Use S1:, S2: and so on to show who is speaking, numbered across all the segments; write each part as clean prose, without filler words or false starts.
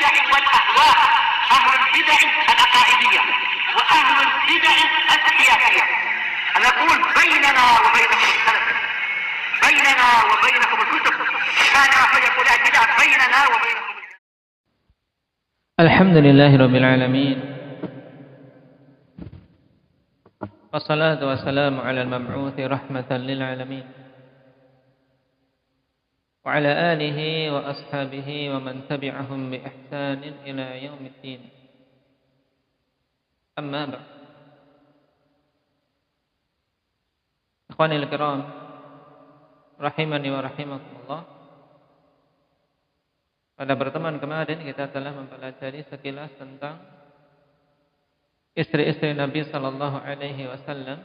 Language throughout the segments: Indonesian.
S1: البدع والأهواء، أهل البدع العقائدية وأهل البدع السياسية. نقول بيننا وبينكم السلف، بيننا وبينكم الكتب، كان فيقول البدع بيننا وبينكم.
S2: الحمد لله رب العالمين، والصلاة والسلام على المبعوث رحمة للعالمين وعلى آله وأصحابه ومن تبعهم بإحسان إلى يوم الدين. أما بعد، إخواني الكرام rahimani wa rahimakumullah. Pada pertemuan kemarin kita telah mempelajari sekilas tentang istri-istri Nabi sallallahu alaihi wasallam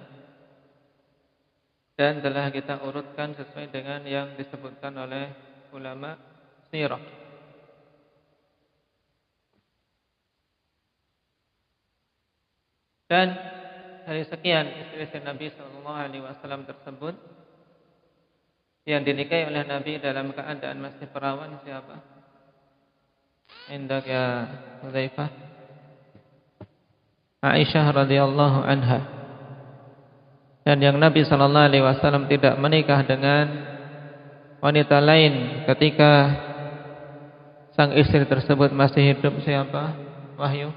S2: dan telah kita urutkan sesuai dengan yang disebutkan oleh ulama sirah. Dan dari sekian istri-istri Nabi sallallahu alaihi wasallam tersebut, yang dinikahi oleh Nabi dalam keadaan masih perawan siapa? Indak ya Hudzaifah? Aisyah radhiyallahu anha. Dan yang Nabi sallallahu alaihi wasallam tidak menikah dengan wanita lain ketika sang istri tersebut masih hidup siapa? Wahyu?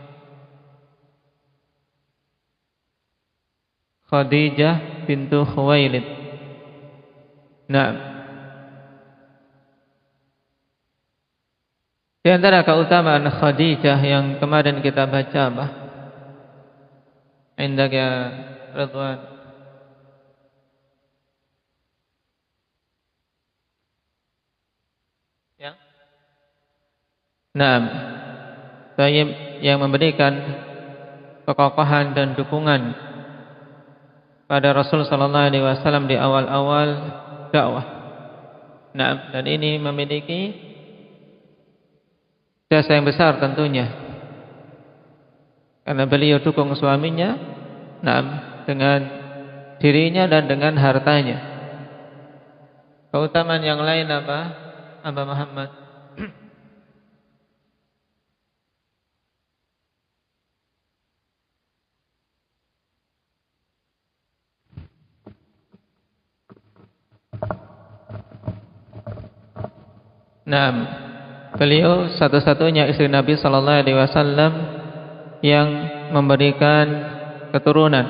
S2: Khadijah bintu Khuwailid. Nah, di antara keutamaan Khadijah yang kemarin kita baca apa? Indak ya Ridwan. Yang? Nah, Tayyib yang memberikan kekokohan dan dukungan pada Rasul sallallahu alaihi wasallam di awal-awal dakwah. Nah, dan ini memiliki jasa yang besar tentunya, karena beliau dukung suaminya, nah, dengan dirinya dan dengan hartanya. Keutamaan yang lain apa, Aba Muhammad? Nah, beliau satu-satunya istri Nabi sallallahu alaihi wasallam yang memberikan keturunan.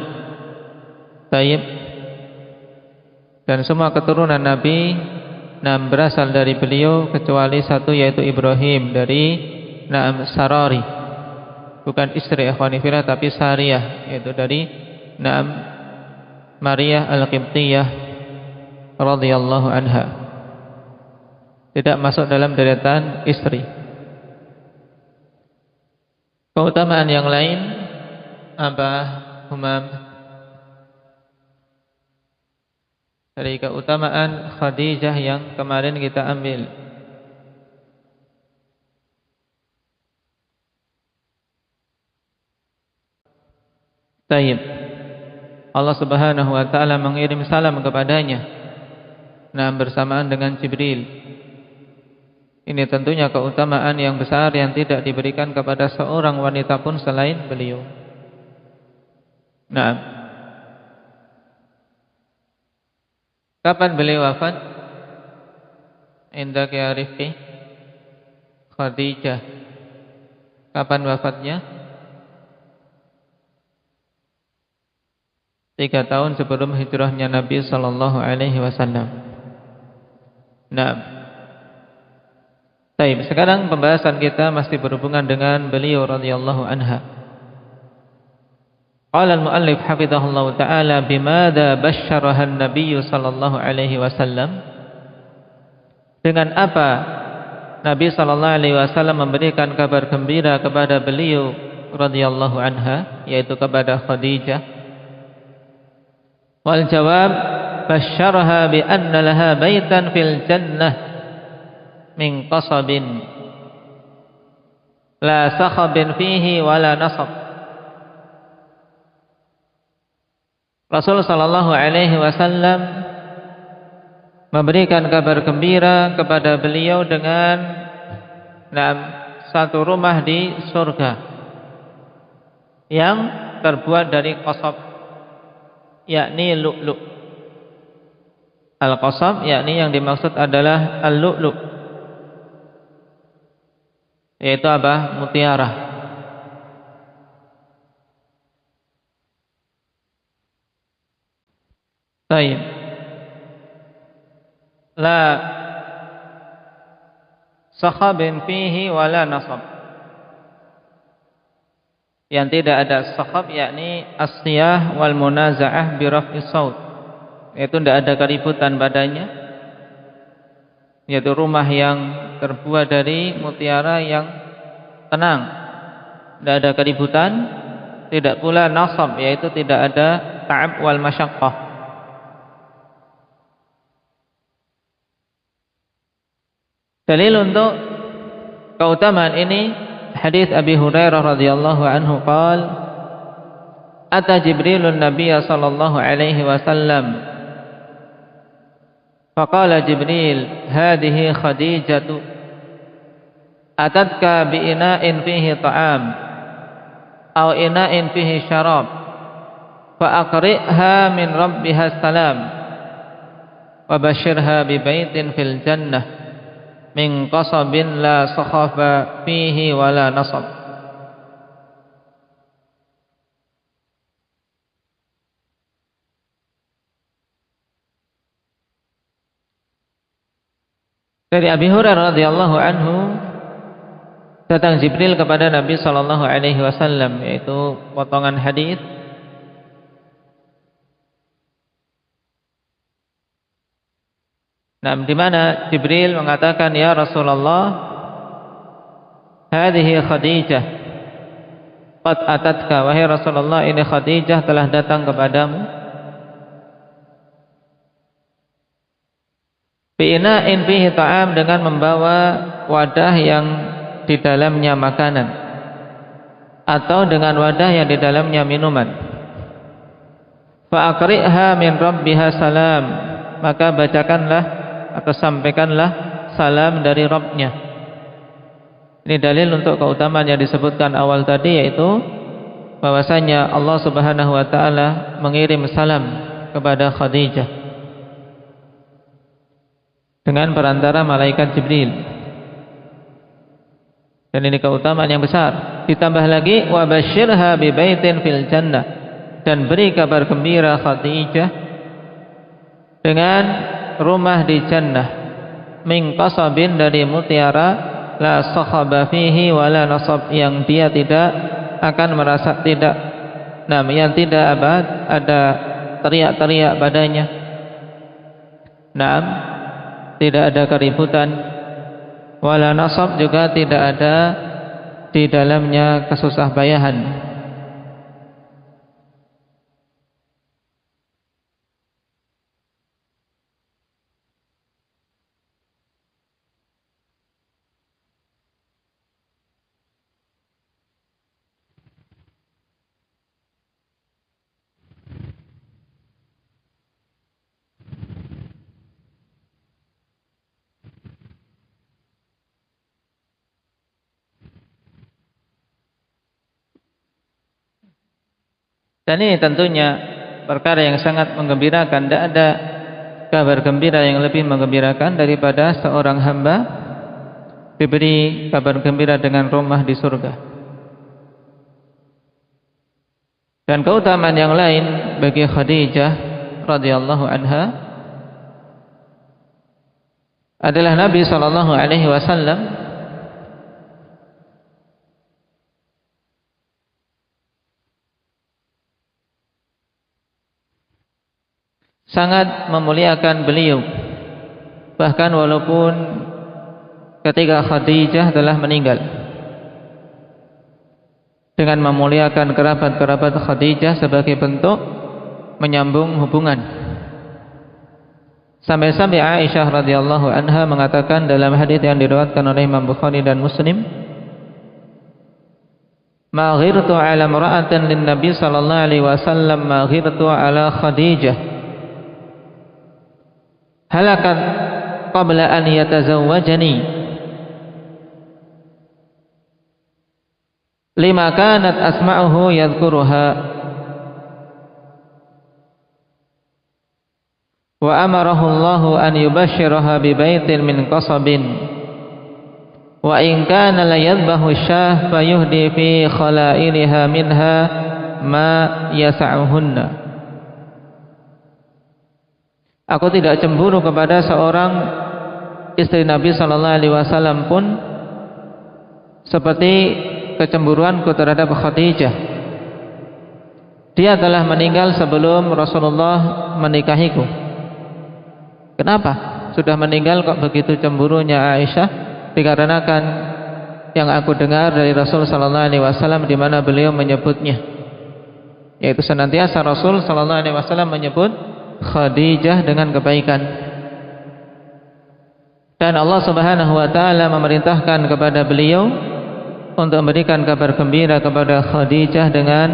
S2: Tayyib. Dan semua keturunan Nabi berasal dari beliau kecuali satu, yaitu Ibrahim dari Sarari. Bukan istri ikhwani fillah tapi Sariyah, yaitu dari Maria Al-Qibtiyah radhiyallahu anha. Tidak masuk dalam deretan istri. Keutamaan yang lain apa, Humam? Dari keutamaan Khadijah yang kemarin kita ambil. Tayyib. Allah Subhanahu wa taala mengirim salam kepadanya. Bersamaan dengan Jibril. Ini tentunya keutamaan yang besar yang tidak diberikan kepada seorang wanita pun selain beliau. Nah, kapan beliau wafat? Indak ya Rifqi? Khadijah. Kapan wafatnya? 3 tahun sebelum hijrahnya Nabi sallallahu alaihi wasallam. Nah, baik, sekarang pembahasan kita masih berhubungan dengan beliau radhiyallahu anha. Qala al-muallif hafizahullah ta'ala bimada basyaraha an-nabiy sallallahu alaihi wasallam. Dengan apa Nabi sallallahu alaihi wasallam memberikan kabar gembira kepada beliau radhiyallahu anha, yaitu kepada Khadijah. Wal jawab basyaraha bi anna laha baitan fil jannah min qasabin la sakhabin fihi wala nasab. Rasul sallallahu alaihi wasallam memberikan kabar gembira kepada beliau dengan satu rumah di surga yang terbuat dari qasab, yakni lu'lu'. Al-qasab yakni yang dimaksud adalah al-lu'lu', yaitu apa? Mutiara. Baik. La sakhabin fihi wala nasab. Yang tidak ada sakhab yakni as-siyah wal munaza'ah bi raf'is saut. Itu tidak ada keributan padanya, yaitu rumah yang terbuat dari mutiara yang tenang, tidak ada keributan, tidak pula nasab, yaitu tidak ada ta'ab wal masyaqqah. Dalil untuk keutamaan ini hadis Abi Hurairah radhiyallahu anhu qala ata Jibrilun Nabiyya sallallahu alaihi wasallam faqala Jibril hadhihi Khadijatu atatka bi ina'in fihi ta'am aw ina'in fihi syarab fa aqri'ha min rabbiha salam wa bashirha bi baitin fil jannah min qasabin la sakhafa fihi wala nasab. Dari Abi Hurairah radhiyallahu anhu, datang Jibril kepada Nabi sallallahu alaihi wasallam, yaitu potongan hadis di mana Jibril mengatakan, ya Rasulullah, hadhihi Khadijah qad atatka, wahai Rasulullah, ini Khadijah telah datang kepadamu, bi'ina'in fihi ta'am, dengan membawa wadah yang di dalamnya makanan atau dengan wadah yang di dalamnya minuman. Fa aqri'ha min rabbiha salam, maka bacakanlah atau sampaikanlah salam dari Rabbnya. Ini dalil untuk keutamaan yang disebutkan awal tadi, yaitu bahwasanya Allah Subhanahu wa taala mengirim salam kepada Khadijah dengan perantara malaikat Jibril. Dan ini keutamaan yang besar. Ditambah lagi wa basyirha bi baitin fil jannah, dan beri kabar gembira Khadijah dengan rumah di jannah min qasabin, dari mutiara, la sakhaba fihi wala nasab, yang dia tidak akan merasa yang tidak ada teriak-teriak padanya. Tidak ada keributan, wala nasab, juga tidak ada di dalamnya kesusahpayahan. Dan ini tentunya perkara yang sangat menggembirakan. Tidak ada kabar gembira yang lebih menggembirakan daripada seorang hamba diberi kabar gembira dengan rumah di surga. Dan keutamaan yang lain bagi Khadijah radhiyallahu anha adalah Nabi sallallahu alaihi wasallam sangat memuliakan beliau, bahkan walaupun ketika Khadijah telah meninggal, dengan memuliakan kerabat-kerabat Khadijah sebagai bentuk menyambung hubungan. Sampai-sampai Aisyah radhiyallahu anha mengatakan dalam hadis yang diriwayatkan oleh Imam Bukhari dan Muslim, ma ghirtu ala imra'atin lin Nabi sallallahu alaihi wasallam ma ghirtu ala Khadijah halakat qabla an yatazawwajani. lima kanat asma'uhu yadhkuruha wa amarahu Allahu an yubashshiraha bi baitin min qasabin wa in kana la yadhbahu syah fayuhdi fi khalailiha minha ma yas'uhunna. Aku tidak cemburu kepada seorang istri Nabi sallallahu alaihi wasallam pun seperti kecemburuanku terhadap Khadijah. Dia telah meninggal sebelum Rasulullah menikahiku. Kenapa? Sudah meninggal kok begitu cemburunya Aisyah? Dikarenakan yang aku dengar dari Rasul sallallahu alaihi wasallam di mana beliau menyebutnya, yaitu senantiasa Rasul sallallahu alaihi wasallam menyebut Khadijah dengan kebaikan. Dan Allah Subhanahu wa taala memerintahkan kepada beliau untuk memberikan kabar gembira kepada Khadijah dengan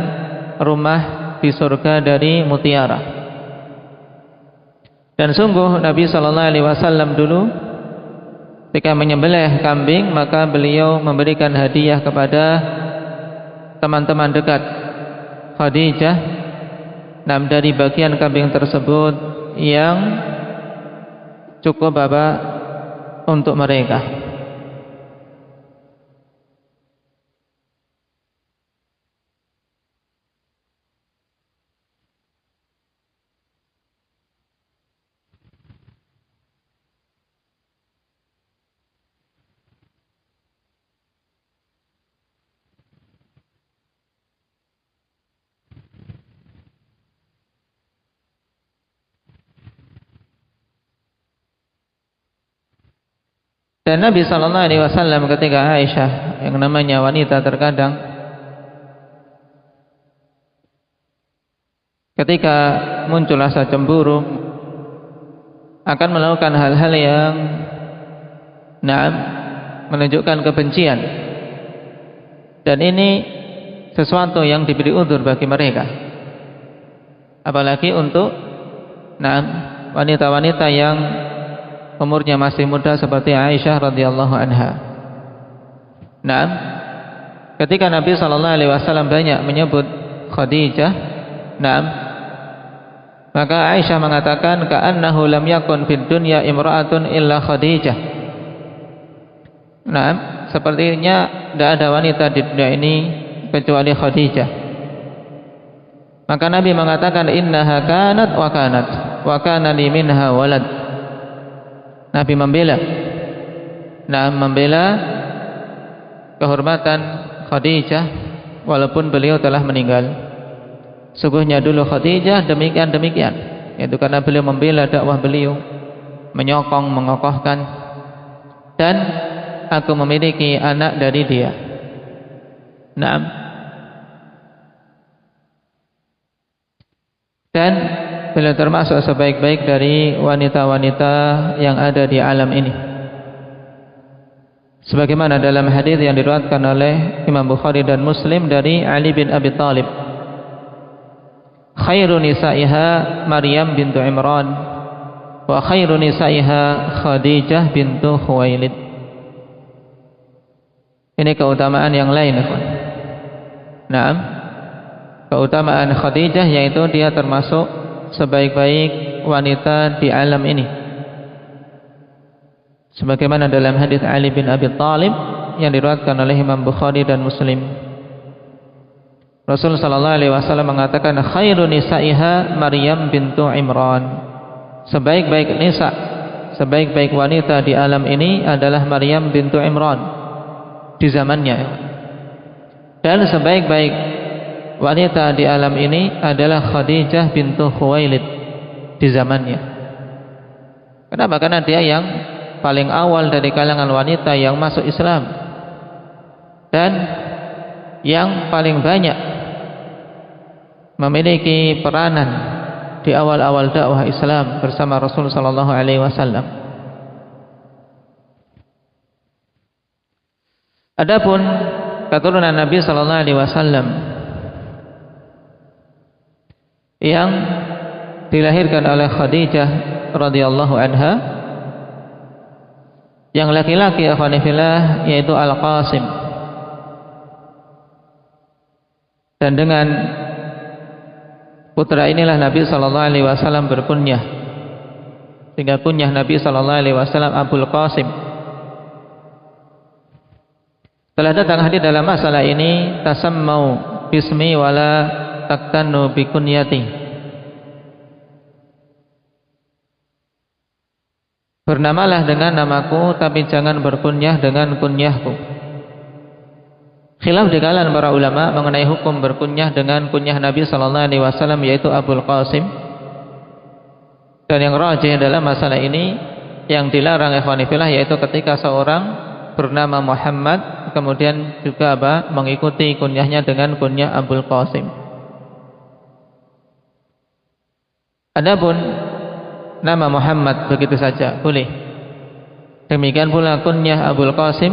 S2: rumah di surga dari mutiara. Dan sungguh Nabi sallallahu alaihi wasallam dulu ketika menyembelih kambing, maka beliau memberikan hadiah kepada teman-teman dekat Khadijah. Nah, dari bagian kambing tersebut yang cukup untuk mereka. Dan Nabi sallallahu alaihi wasallam ketika Aisyah, yang namanya wanita terkadang ketika muncul rasa cemburu akan melakukan hal-hal yang menunjukkan kebencian. Dan ini sesuatu yang diberi udzur bagi mereka. Apalagi untuk wanita-wanita yang umurnya masih muda seperti Aisyah radhiyallahu anha. Ketika Nabi sallallahu alaihi wasallam banyak menyebut Khadijah, maka Aisyah mengatakan ka'annahu lam yakun fid dunya imra'atun illa Khadijah. Sepertinya tidak ada wanita di dunia ini kecuali Khadijah. Maka Nabi mengatakan innaha kanat wa kana li minha walad. Nabi membela kehormatan Khadijah walaupun beliau telah meninggal. Sungguhnya dulu Khadijah demikian, yaitu karena beliau membela dakwah beliau, menyokong, mengokohkan, dan aku memiliki anak dari dia. Dan beliau termasuk sebaik-baik dari wanita-wanita yang ada di alam ini. Sebagaimana dalam hadis yang diriwayatkan oleh Imam Bukhari dan Muslim dari Ali bin Abi Thalib, khairu nisaiha Maryam bintu Imran wa khairu nisaiha Khadijah bintu Khuwailid. Ini keutamaan yang lain. Keutamaan Khadijah yaitu dia termasuk sebaik-baik wanita di alam ini. Sebagaimana dalam hadis Ali bin Abi Thalib yang diriwayatkan oleh Imam Bukhari dan Muslim, Rasul sallallahu alaihi wasallam mengatakan khairu nisaiha Maryam bintu Imran. Sebaik-baik nisa, sebaik-baik wanita di alam ini adalah Maryam bintu Imran di zamannya. Dan sebaik-baik wanita di alam ini adalah Khadijah bintu Khuwailid di zamannya. Kenapa? Karena dia yang paling awal dari kalangan wanita yang masuk Islam dan yang paling banyak memiliki peranan di awal-awal dakwah Islam bersama Rasul sallallahu alaihi wasallam. Adapun keturunan Nabi sallallahu alaihi wasallam yang dilahirkan oleh Khadijah radhiyallahu anha, yang laki-laki akhwanifillah yaitu Al-Qasim. Dan dengan putra inilah Nabi sallallahu alaihi wasallam berkunyah. Sehingga kunyah Nabi sallallahu alaihi wasallam Abul Qasim. Telah datang hadis dalam masalah ini, tasammau bismi wala taktannu bikunyati. Bernamalah dengan namaku, tapi jangan berkunyah dengan kunyahku. Khilaf di kalangan para ulama mengenai hukum berkunyah dengan kunyah Nabi sallallahu alaihi wasallam, yaitu Abul Qasim. Dan yang rajih dalam masalah ini, yang dilarang ikhwani fillah, yaitu ketika seorang bernama Muhammad kemudian juga mengikuti kunyahnya dengan kunyah Abul Qasim. Adapun nama Muhammad begitu saja boleh. Demikian pula kunyah Abul Qasim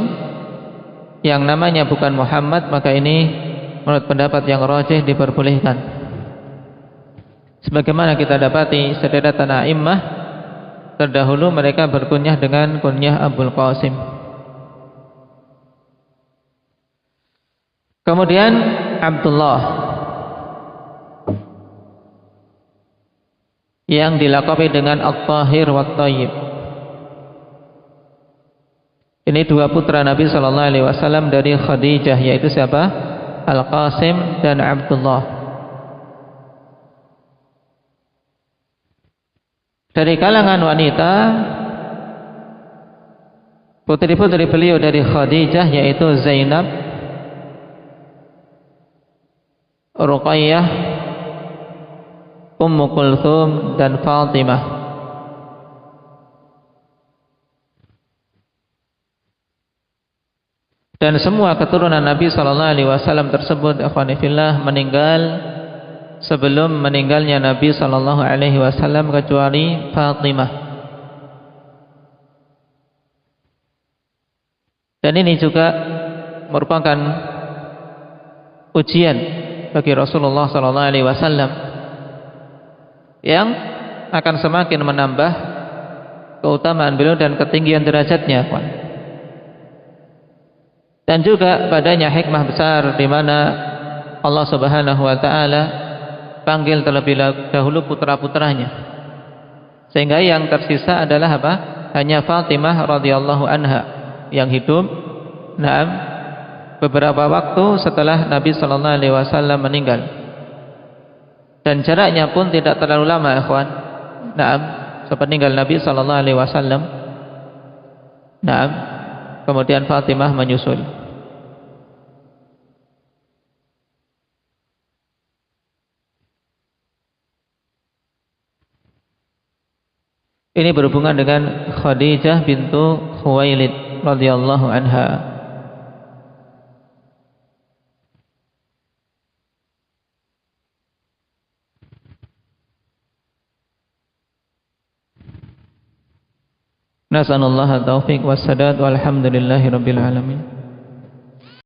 S2: yang namanya bukan Muhammad, maka ini menurut pendapat yang rajih diperbolehkan. Sebagaimana kita dapati sederetan a'immah terdahulu mereka berkunyah dengan kunyah Abul Qasim. Kemudian Abdullah yang dilakabi dengan At-Tahir wa At-Tayyib. Ini dua putra Nabi sallallahu alaihi wasallam dari Khadijah, yaitu siapa? Al-Qasim dan Abdullah. Dari kalangan wanita, putri-putri beliau dari Khadijah yaitu Zainab, Ruqayyah, Ummu Kulthum dan Fatimah. Dan semua keturunan Nabi sallallahu alaihi wasallam tersebut ikhwani fillah meninggal sebelum meninggalnya Nabi sallallahu alaihi wasallam kecuali Fatimah. Dan ini juga merupakan ujian bagi Rasulullah sallallahu alaihi wasallam yang akan semakin menambah keutamaan beliau dan ketinggian derajatnya. Dan juga padanya hikmah besar di mana Allah Subhanahu wa taala panggil terlebih dahulu putra-putranya. Sehingga yang tersisa adalah apa? Hanya Fatimah radhiyallahu anha yang hidup beberapa waktu setelah Nabi sallallahu alaihi wasallam meninggal. Dan jaraknya pun tidak terlalu lama, ikhwan. Sepeninggal Nabi sallallahu alaihi wasallam. Kemudian Fatimah menyusul. Ini berhubungan dengan Khadijah bintu Khuwailid radhiyallahu anha. Nasallallahu taufiq wassadad walhamdulillahi rabbil alamin.